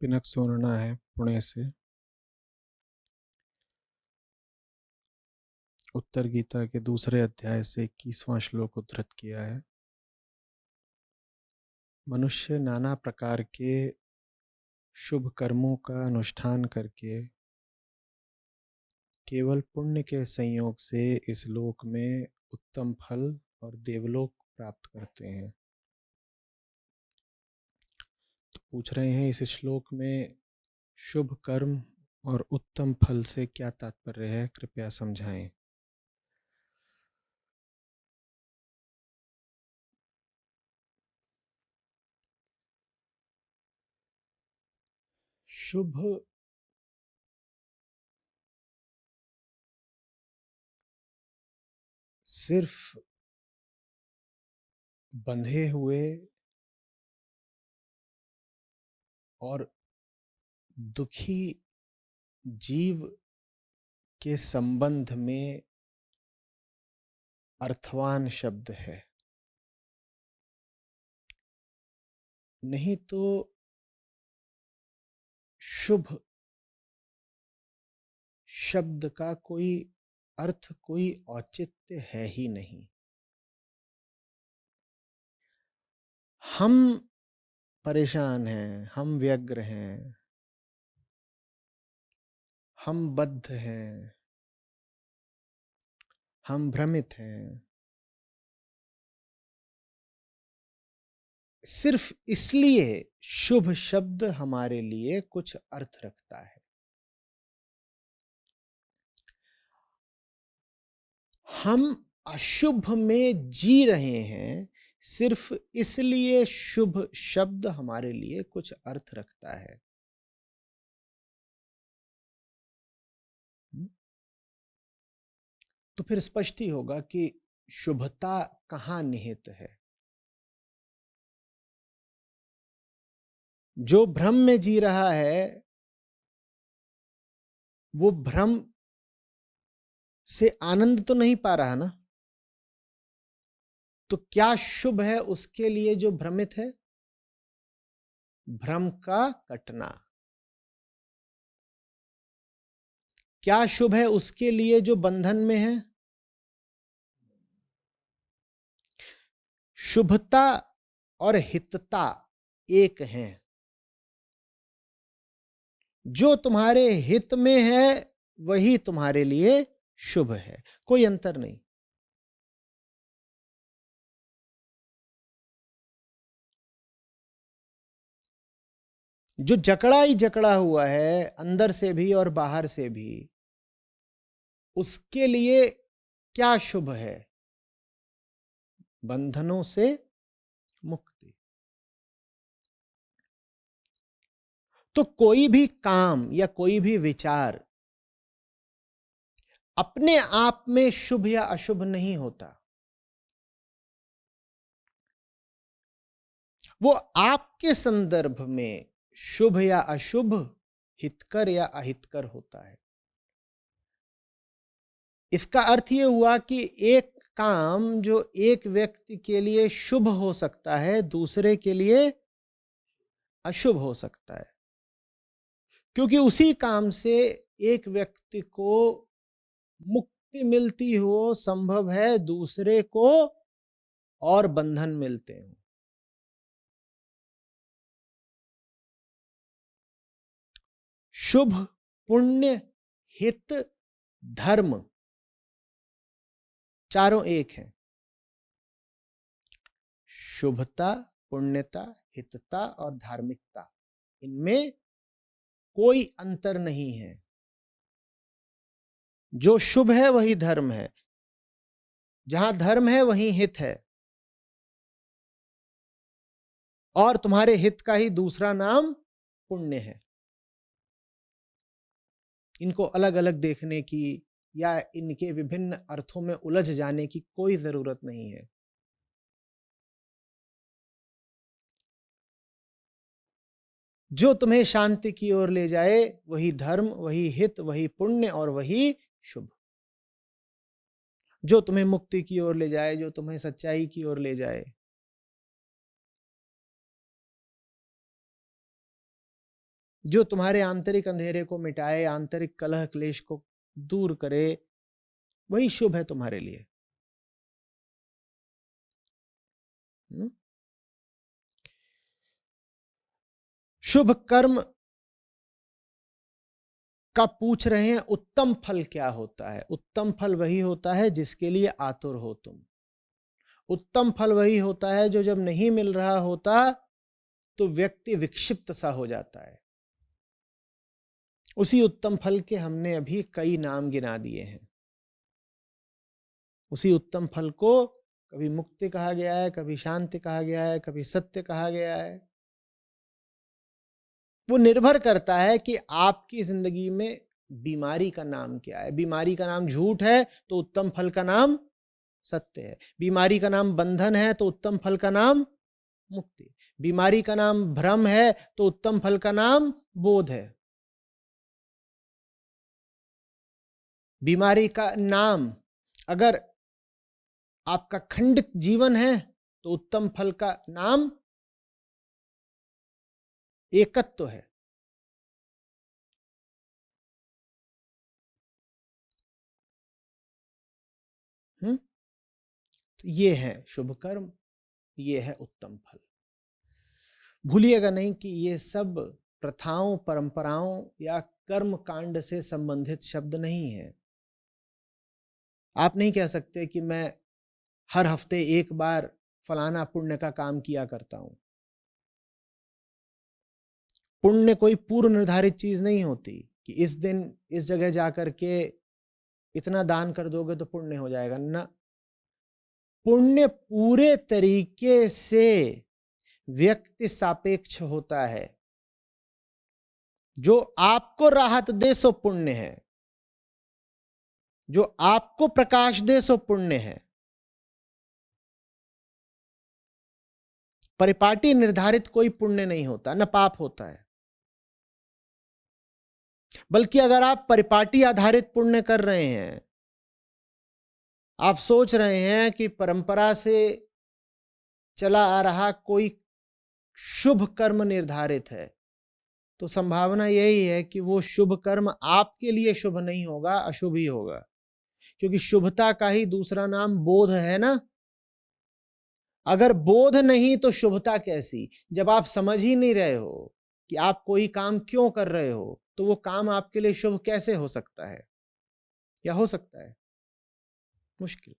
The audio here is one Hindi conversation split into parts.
पिनक सोनना है पुणे से। उत्तर गीता के दूसरे अध्याय से 21वां श्लोक उद्धृत किया है। मनुष्य नाना प्रकार के शुभ कर्मों का अनुष्ठान करके केवल पुण्य के संयोग से इस लोक में उत्तम फल और देवलोक प्राप्त करते हैं। तो पूछ रहे हैं इस श्लोक में शुभ कर्म और उत्तम फल से क्या तात्पर्य है, कृपया समझाएं। शुभ सिर्फ बंधे हुए और दुखी जीव के संबंध में अर्थवान शब्द है, नहीं तो शुभ शब्द का कोई अर्थ, कोई औचित्य है ही नहीं। हम परेशान हैं, हम व्यग्र हैं, हम बद्ध हैं, हम भ्रमित हैं, सिर्फ इसलिए शुभ शब्द हमारे लिए कुछ अर्थ रखता है। हम अशुभ में जी रहे हैं, सिर्फ इसलिए शुभ शब्द हमारे लिए कुछ अर्थ रखता है। तो फिर स्पष्ट ही होगा कि शुभता कहाँ निहित है। जो भ्रम में जी रहा है वो भ्रम से आनंद तो नहीं पा रहा ना। तो क्या शुभ है उसके लिए जो भ्रमित है? भ्रम का कटना। क्या शुभ है उसके लिए जो बंधन में है? शुभता और हितता एक हैं। जो तुम्हारे हित में है वही तुम्हारे लिए शुभ है, कोई अंतर नहीं। जो जकड़ा ही जकड़ा हुआ है अंदर से भी और बाहर से भी, उसके लिए क्या शुभ है? बंधनों से मुक्ति। तो कोई भी काम या कोई भी विचार अपने आप में शुभ या अशुभ नहीं होता। वो आपके संदर्भ में शुभ या अशुभ, हितकर या अहितकर होता है। इसका अर्थ यह हुआ कि एक काम जो एक व्यक्ति के लिए शुभ हो सकता है, दूसरे के लिए अशुभ हो सकता है, क्योंकि उसी काम से एक व्यक्ति को मुक्ति मिलती हो संभव है, दूसरे को और बंधन मिलते हैं। शुभ, पुण्य, हित, धर्म चारों एक हैं। शुभता, पुण्यता, हितता और धार्मिकता, इनमें कोई अंतर नहीं है। जो शुभ है वही धर्म है, जहां धर्म है वहीं हित है, और तुम्हारे हित का ही दूसरा नाम पुण्य है। इनको अलग अलग देखने की या इनके विभिन्न अर्थों में उलझ जाने की कोई जरूरत नहीं है। जो तुम्हें शांति की ओर ले जाए वही धर्म, वही हित, वही पुण्य और वही शुभ। जो तुम्हें मुक्ति की ओर ले जाए, जो तुम्हें सच्चाई की ओर ले जाए, जो तुम्हारे आंतरिक अंधेरे को मिटाए, आंतरिक कलह क्लेश को दूर करे, वही शुभ है तुम्हारे लिए। शुभ कर्म का पूछ रहे हैं, उत्तम फल क्या होता है? उत्तम फल वही होता है जिसके लिए आतुर हो तुम। उत्तम फल वही होता है जो जब नहीं मिल रहा होता तो व्यक्ति विक्षिप्त सा हो जाता है। उसी उत्तम फल के हमने अभी कई नाम गिना दिए हैं। उसी उत्तम फल को कभी मुक्ति कहा गया है, कभी शांति कहा गया है, कभी सत्य कहा गया है। वो निर्भर करता है कि आपकी जिंदगी में बीमारी का नाम क्या है। बीमारी का नाम झूठ है तो उत्तम फल का नाम सत्य है। बीमारी का नाम बंधन है तो उत्तम फल का नाम मुक्ति। बीमारी का नाम भ्रम है तो उत्तम फल का नाम बोध है। बीमारी का नाम अगर आपका खंडित जीवन है तो उत्तम फल का नाम एकत्व है। तो ये है शुभ कर्म, ये है उत्तम फल। भूलिएगा नहीं कि ये सब प्रथाओं, परंपराओं या कर्म कांड से संबंधित शब्द नहीं है। आप नहीं कह सकते कि मैं हर हफ्ते एक बार फलाना पुण्य का काम किया करता हूं। पुण्य कोई पूर्व निर्धारित चीज नहीं होती कि इस दिन इस जगह जाकर के इतना दान कर दोगे तो पुण्य हो जाएगा ना। पुण्य पूरे तरीके से व्यक्ति सापेक्ष होता है। जो आपको राहत दे सो पुण्य है, जो आपको प्रकाश दे सो पुण्य है। परिपाटी निर्धारित कोई पुण्य नहीं होता, न पाप होता है। बल्कि अगर आप परिपाटी आधारित पुण्य कर रहे हैं, आप सोच रहे हैं कि परंपरा से चला आ रहा कोई शुभ कर्म निर्धारित है, तो संभावना यही है कि वो शुभ कर्म आपके लिए शुभ नहीं होगा, अशुभ ही होगा। क्योंकि शुभता का ही दूसरा नाम बोध है ना। अगर बोध नहीं तो शुभता कैसी? जब आप समझ ही नहीं रहे हो कि आप कोई काम क्यों कर रहे हो, तो वो काम आपके लिए शुभ कैसे हो सकता है? या हो सकता है? मुश्किल।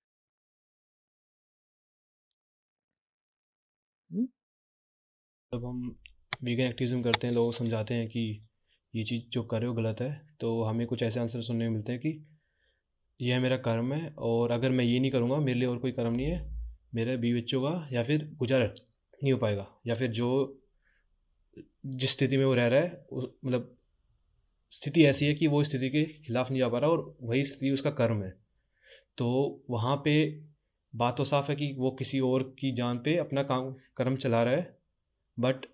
जब हम वीगन एक्टिविज्म करते हैं, लोग समझाते हैं कि ये चीज़ जो कर रहे हो गलत है, तो हमें कुछ ऐसे आंसर सुनने को मिलते हैं कि यह मेरा कर्म है और अगर मैं ये नहीं करूँगा मेरे लिए और कोई कर्म नहीं है, मेरे बीवी बच्चों का या फिर गुजारा नहीं हो पाएगा, या फिर जो जिस स्थिति में वो रह रहा है मतलब स्थिति ऐसी है कि वो स्थिति के खिलाफ नहीं जा पा रहा और वही स्थिति उसका कर्म है। तो वहाँ पे बात तो साफ है कि वो किसी और की जान पे अपना काम कर्म चला रहा है, बट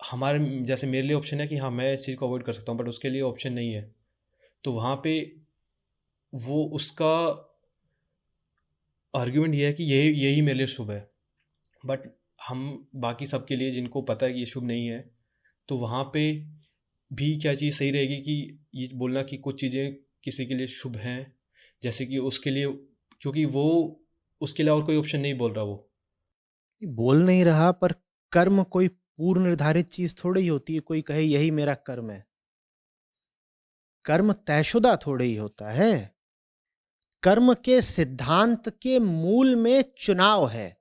हमारे जैसे मेरे लिए ऑप्शन है कि हाँ मैं इस चीज़ को अवॉइड कर सकता हूँ, बट उसके लिए ऑप्शन नहीं है। तो वहाँ पे वो उसका आर्ग्यूमेंट ये है कि यही यही मेरे लिए शुभ है, बट हम बाकी सबके लिए जिनको पता है कि ये शुभ नहीं है, तो वहाँ पे भी क्या चीज़ सही रहेगी कि ये बोलना कि कुछ चीज़ें किसी के लिए शुभ हैं, जैसे कि उसके लिए, क्योंकि वो उसके लिए और कोई ऑप्शन नहीं बोल रहा। वो बोल नहीं रहा, पर कर्म कोई पूर्व निर्धारित चीज थोड़ी ही होती है। कोई कहे यही मेरा कर्म है। कर्म तयशुदा थोड़े ही होता है। कर्म के सिद्धांत के मूल में चुनाव है।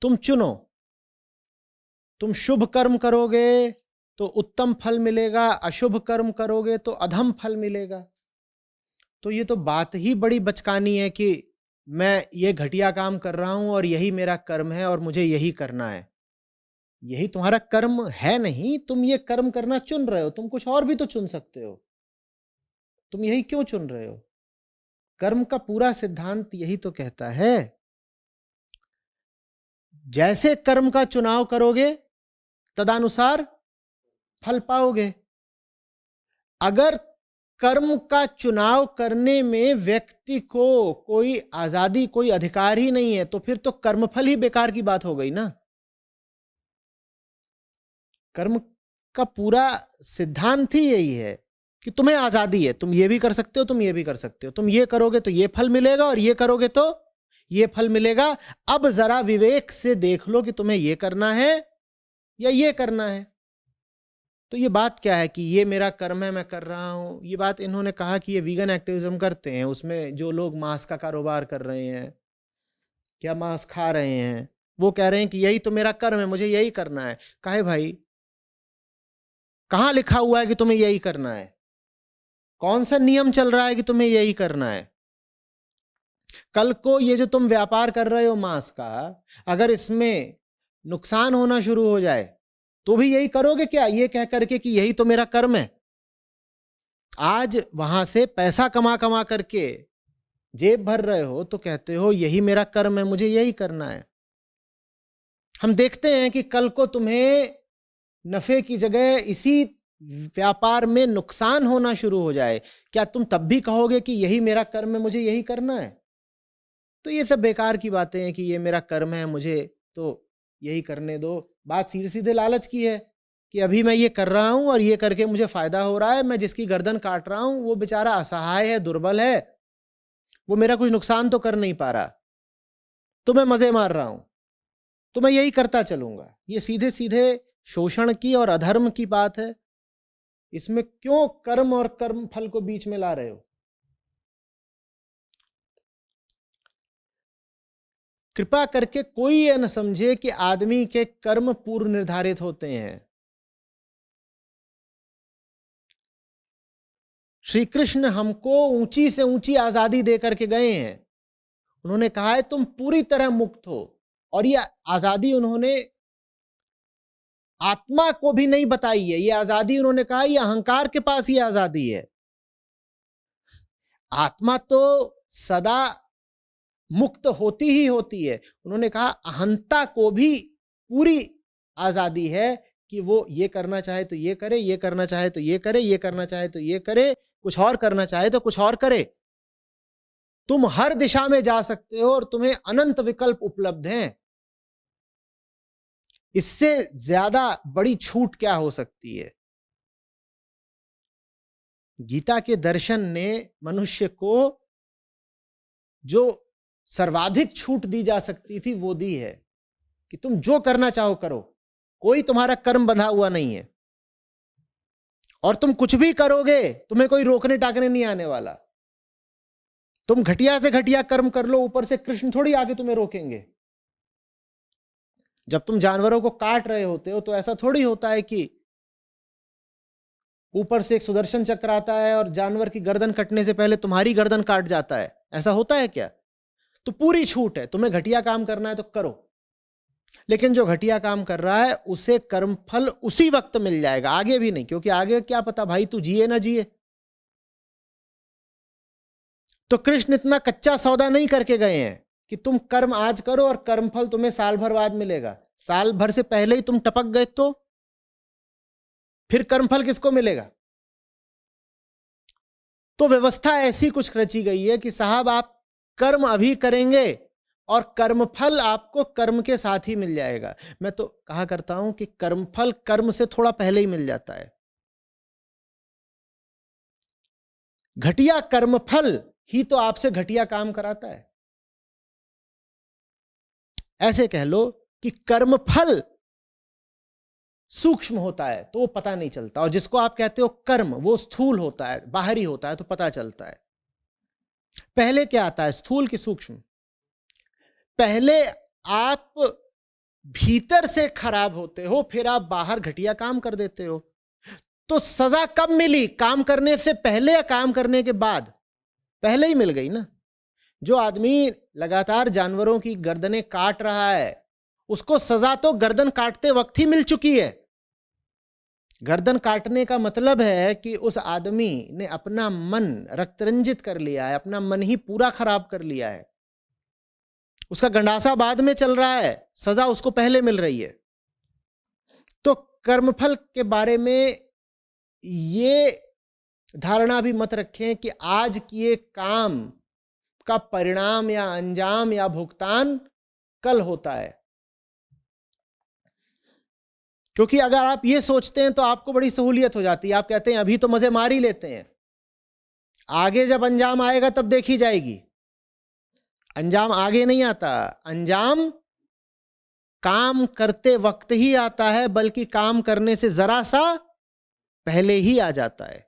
तुम चुनो। तुम शुभ कर्म करोगे तो उत्तम फल मिलेगा, अशुभ कर्म करोगे तो अधम फल मिलेगा। तो ये तो बात ही बड़ी बचकानी है कि मैं ये घटिया काम कर रहा हूं और यही मेरा कर्म है और मुझे यही करना है। यही तुम्हारा कर्म है नहीं, तुम ये कर्म करना चुन रहे हो। तुम कुछ और भी तो चुन सकते हो। तुम यही क्यों चुन रहे हो? कर्म का पूरा सिद्धांत यही तो कहता है, जैसे कर्म का चुनाव करोगे तदनुसार फल पाओगे। अगर कर्म का चुनाव करने में व्यक्ति को कोई आजादी, कोई अधिकार ही नहीं है, तो फिर तो कर्मफल ही बेकार की बात हो गई ना। कर्म का पूरा सिद्धांत ही यही है कि तुम्हें आजादी है, तुम ये भी कर सकते हो, तुम ये भी कर सकते हो, तुम ये करोगे तो ये फल मिलेगा और ये करोगे तो ये फल मिलेगा। अब जरा विवेक से देख लो कि तुम्हें ये करना है या ये करना है। तो ये बात क्या है कि ये मेरा कर्म है, मैं कर रहा हूं। ये बात इन्होंने कहा कि ये वीगन एक्टिविज्म करते हैं, उसमें जो लोग मांस का कारोबार कर रहे हैं या मांस खा रहे हैं, वो कह रहे हैं कि यही तो मेरा कर्म है, मुझे यही करना है। काहे भाई, कहां लिखा हुआ है कि तुम्हें यही करना है? कौन सा नियम चल रहा है कि तुम्हें यही करना है? कल को ये जो तुम व्यापार कर रहे हो मांस का, अगर इसमें नुकसान होना शुरू हो जाए तो भी यही करोगे क्या, ये कह करके कि यही तो मेरा कर्म है? आज वहां से पैसा कमा कमा करके जेब भर रहे हो तो कहते हो यही मेरा कर्म है, मुझे यही करना है। हम देखते हैं कि कल को तुम्हें नफे की जगह इसी व्यापार में नुकसान होना शुरू हो जाए, क्या तुम तब भी कहोगे कि यही मेरा कर्म है, मुझे यही करना है? तो ये सब बेकार की बातें हैं कि ये मेरा कर्म है, मुझे तो यही करने दो। बात सीधे सीधे लालच की है कि अभी मैं ये कर रहा हूं और ये करके मुझे फायदा हो रहा है, मैं जिसकी गर्दन काट रहा हूं वो बेचारा असहाय है, दुर्बल है, वो मेरा कुछ नुकसान तो कर नहीं पा रहा, तो मैं मजे मार रहा हूं, तो मैं यही करता चलूंगा। ये सीधे सीधे शोषण की और अधर्म की बात है। इसमें क्यों कर्म और कर्म फल को बीच में ला रहे हो? कृपा करके कोई यह न समझे कि आदमी के कर्म पूर्व निर्धारित होते हैं। श्री कृष्ण हमको ऊंची से ऊंची आजादी देकर के गए हैं। उन्होंने कहा है तुम पूरी तरह मुक्त हो, और ये आजादी उन्होंने आत्मा को भी नहीं बताई है। ये आजादी उन्होंने कहा ये अहंकार के पास ही आजादी है। आत्मा तो सदा मुक्त होती ही होती है। उन्होंने कहा अहंता को भी पूरी आजादी है कि वो ये करना चाहे तो ये करे, ये करना चाहे तो ये करे, ये करना चाहे तो ये करे, कुछ और करना चाहे तो कुछ और करे। तुम हर दिशा में जा सकते हो और तुम्हें अनंत विकल्प उपलब्ध हैं। इससे ज्यादा बड़ी छूट क्या हो सकती है? गीता के दर्शन ने मनुष्य को जो सर्वाधिक छूट दी जा सकती थी वो दी है कि तुम जो करना चाहो करो, कोई तुम्हारा कर्म बंधा हुआ नहीं है, और तुम कुछ भी करोगे तुम्हें कोई रोकने टाकने नहीं आने वाला। तुम घटिया से घटिया कर्म कर लो, ऊपर से कृष्ण थोड़ी आके तुम्हें रोकेंगे। जब तुम जानवरों को काट रहे होते हो तो ऐसा थोड़ी होता है कि ऊपर से एक सुदर्शन चक्र आता है और जानवर की गर्दन कटने से पहले तुम्हारी गर्दन काट जाता है। ऐसा होता है क्या? तो पूरी छूट है, तुम्हें घटिया काम करना है तो करो, लेकिन जो घटिया काम कर रहा है उसे कर्मफल उसी वक्त मिल जाएगा, आगे भी नहीं, क्योंकि आगे क्या पता भाई तू जिए ना जिए। तो कृष्ण इतना कच्चा सौदा नहीं करके गए हैं कि तुम कर्म आज करो और कर्मफल तुम्हें साल भर बाद मिलेगा। साल भर से पहले ही तुम टपक गए तो फिर कर्मफल किसको मिलेगा? तो व्यवस्था ऐसी कुछ रची गई है कि साहब आप कर्म अभी करेंगे और कर्मफल आपको कर्म के साथ ही मिल जाएगा। मैं तो कहा करता हूं कि कर्मफल कर्म से थोड़ा पहले ही मिल जाता है। घटिया कर्मफल ही तो आपसे घटिया काम कराता है। ऐसे कह लो कि कर्मफल सूक्ष्म होता है तो वो पता नहीं चलता, और जिसको आप कहते हो कर्म वो स्थूल होता है, बाहरी होता है तो पता चलता है। पहले क्या आता है, स्थूल की सूक्ष्म? पहले आप भीतर से खराब होते हो, फिर आप बाहर घटिया काम कर देते हो। तो सजा कब मिली, काम करने से पहले या काम करने के बाद? पहले ही मिल गई ना। जो आदमी लगातार जानवरों की गर्दनें काट रहा है उसको सजा तो गर्दन काटते वक्त ही मिल चुकी है। गर्दन काटने का मतलब है कि उस आदमी ने अपना मन रक्तरंजित कर लिया है, अपना मन ही पूरा खराब कर लिया है। उसका गंडासा बाद में चल रहा है, सजा उसको पहले मिल रही है। तो कर्मफल के बारे में ये धारणा भी मत रखें कि आज किए काम का परिणाम या अंजाम या भुगतान कल होता है। क्योंकि अगर आप ये सोचते हैं तो आपको बड़ी सहूलियत हो जाती है। आप कहते हैं अभी तो मजे मार ही लेते हैं, आगे जब अंजाम आएगा तब देखी जाएगी। अंजाम आगे नहीं आता, अंजाम काम करते वक्त ही आता है, बल्कि काम करने से जरा सा पहले ही आ जाता है।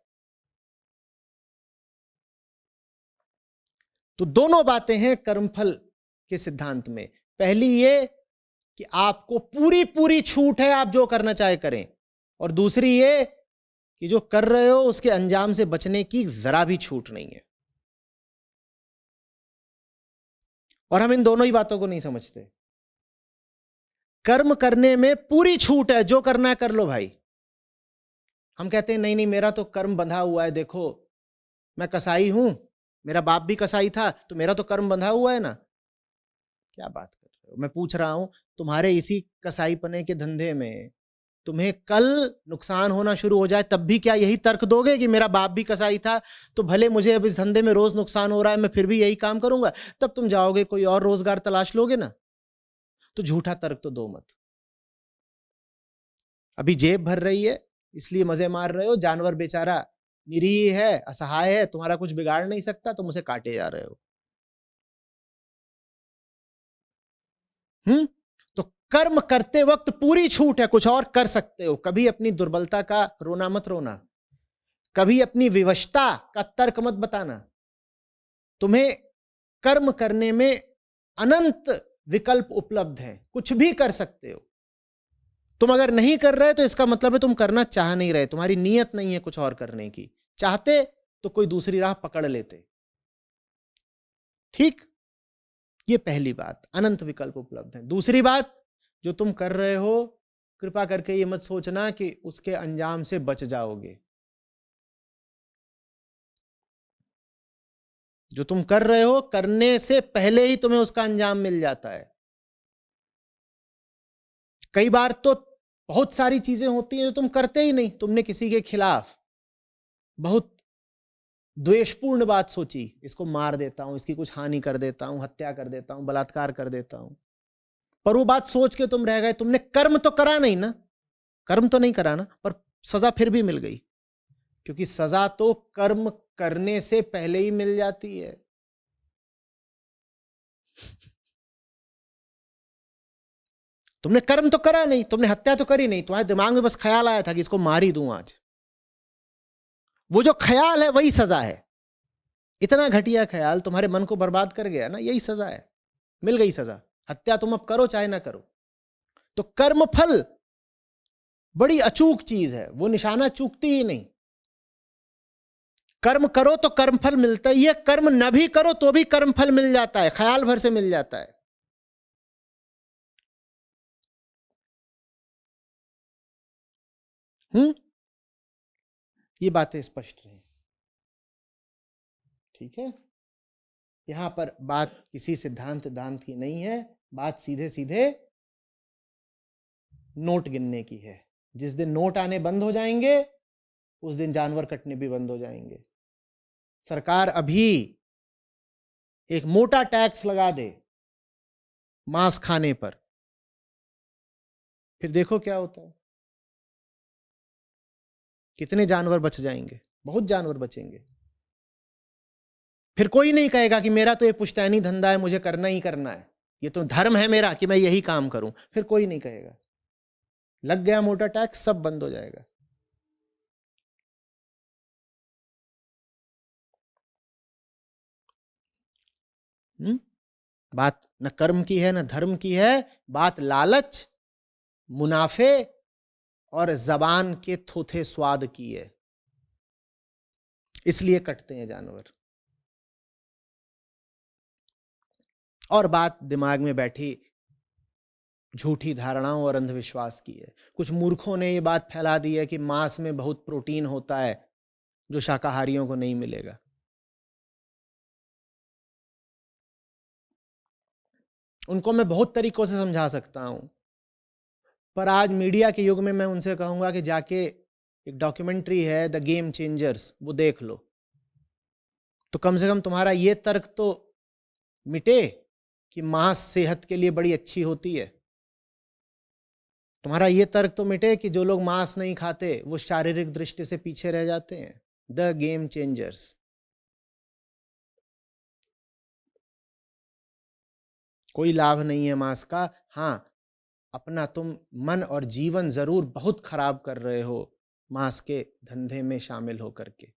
तो दोनों बातें हैं कर्मफल के सिद्धांत में। पहली ये कि आपको पूरी पूरी छूट है, आप जो करना चाहे करें, और दूसरी ये कि जो कर रहे हो उसके अंजाम से बचने की जरा भी छूट नहीं है। और हम इन दोनों ही बातों को नहीं समझते। कर्म करने में पूरी छूट है, जो करना है कर लो भाई। हम कहते हैं नहीं नहीं, मेरा तो कर्म बंधा हुआ है, देखो मैं कसाई हूं, मेरा बाप भी कसाई था, तो मेरा तो कर्म बंधा हुआ है ना। क्या बात कर रहे हो? मैं पूछ रहा हूं, तुम्हारे इसी कसाई पने के धंधे में तुम्हें कल नुकसान होना शुरू हो जाए, तब भी क्या यही तर्क दोगे कि मेरा बाप भी कसाई था, तो भले मुझे अब इस धंधे में रोज नुकसान हो रहा है, मैं फिर भी यही काम करूंगा? तब तुम जाओगे कोई और रोजगार तलाश लोगे ना। तो झूठा तर्क तो दो मत। अभी जेब भर रही है इसलिए मजे मार रहे हो, जानवर बेचारा निरीह है, असहाय है, तुम्हारा कुछ बिगाड़ नहीं सकता, तुम उसे काटे जा रहे हो। तो कर्म करते वक्त पूरी छूट है, कुछ और कर सकते हो। कभी अपनी दुर्बलता का रोना मत रोना, कभी अपनी विवशता का तर्क मत बताना। तुम्हें कर्म करने में अनंत विकल्प उपलब्ध हैं, कुछ भी कर सकते हो। तुम अगर नहीं कर रहे तो इसका मतलब है तुम करना चाह नहीं रहे, तुम्हारी नीयत नहीं है कुछ और करने की। चाहते तो कोई दूसरी राह पकड़ लेते। ठीक, ये पहली बात, अनंत विकल्प उपलब्ध हैं। दूसरी बात, जो तुम कर रहे हो कृपा करके ये मत सोचना कि उसके अंजाम से बच जाओगे। जो तुम कर रहे हो करने से पहले ही तुम्हें उसका अंजाम मिल जाता है। कई बार तो बहुत सारी चीजें होती हैं जो तुम करते ही नहीं। तुमने किसी के खिलाफ बहुत द्वेषपूर्ण बात सोची, इसको मार देता हूं, इसकी कुछ हानि कर देता हूं, हत्या कर देता हूं, बलात्कार कर देता हूं, पर वो बात सोच के तुम रह गए। तुमने कर्म तो करा नहीं ना, कर्म तो नहीं करा ना, पर सजा फिर भी मिल गई, क्योंकि सजा तो कर्म करने से पहले ही मिल जाती है। तुमने कर्म तो करा नहीं, तुमने हत्या तो करी नहीं, तुम्हारे दिमाग में बस ख्याल आया था कि इसको मार ही दूं आज। वो जो ख्याल है वही सजा है। इतना घटिया ख्याल तुम्हारे मन को बर्बाद कर गया ना, यही सजा है। मिल गई सजा। हत्या तुम अब करो चाहे ना करो। तो कर्म फल बड़ी अचूक चीज है, वो निशाना चूकती ही नहीं। कर्म करो तो कर्म फल मिलता ही है, कर्म न भी करो तो भी कर्म फल मिल जाता है, ख्याल भर से मिल जाता है। ये बातें स्पष्ट रही, ठीक है। यहां पर बात किसी सिद्धांत दांत की नहीं है, बात सीधे सीधे नोट गिनने की है। जिस दिन नोट आने बंद हो जाएंगे उस दिन जानवर कटने भी बंद हो जाएंगे। सरकार अभी एक मोटा टैक्स लगा दे मांस खाने पर, फिर देखो क्या होता है। कितने जानवर बच जाएंगे, बहुत जानवर बचेंगे। फिर कोई नहीं कहेगा कि मेरा तो ये पुश्तैनी धंधा है, मुझे करना ही करना है, ये तो धर्म है मेरा कि मैं यही काम करूं। फिर कोई नहीं कहेगा। लग गया मोटा टैक्स, सब बंद हो जाएगा। बात न कर्म की है न धर्म की है, बात लालच, मुनाफे और जबान के थोथे स्वाद की है। इसलिए कटते हैं जानवर। और बात दिमाग में बैठी झूठी धारणाओं और अंधविश्वास की है। कुछ मूर्खों ने ये बात फैला दी है कि मांस में बहुत प्रोटीन होता है जो शाकाहारियों को नहीं मिलेगा। उनको मैं बहुत तरीकों से समझा सकता हूं, पर आज मीडिया के युग में मैं उनसे कहूंगा कि जाके एक डॉक्यूमेंट्री है द गेम चेंजर्स, वो देख लो, तो कम से कम तुम्हारा ये तर्क तो मिटे कि मांस सेहत के लिए बड़ी अच्छी होती है। तुम्हारा ये तर्क तो मिटे कि जो लोग मांस नहीं खाते वो शारीरिक दृष्टि से पीछे रह जाते हैं। The game changers. कोई लाभ नहीं है मांस का। हाँ, अपना तुम मन और जीवन जरूर बहुत खराब कर रहे हो मांस के धंधे में शामिल होकर के।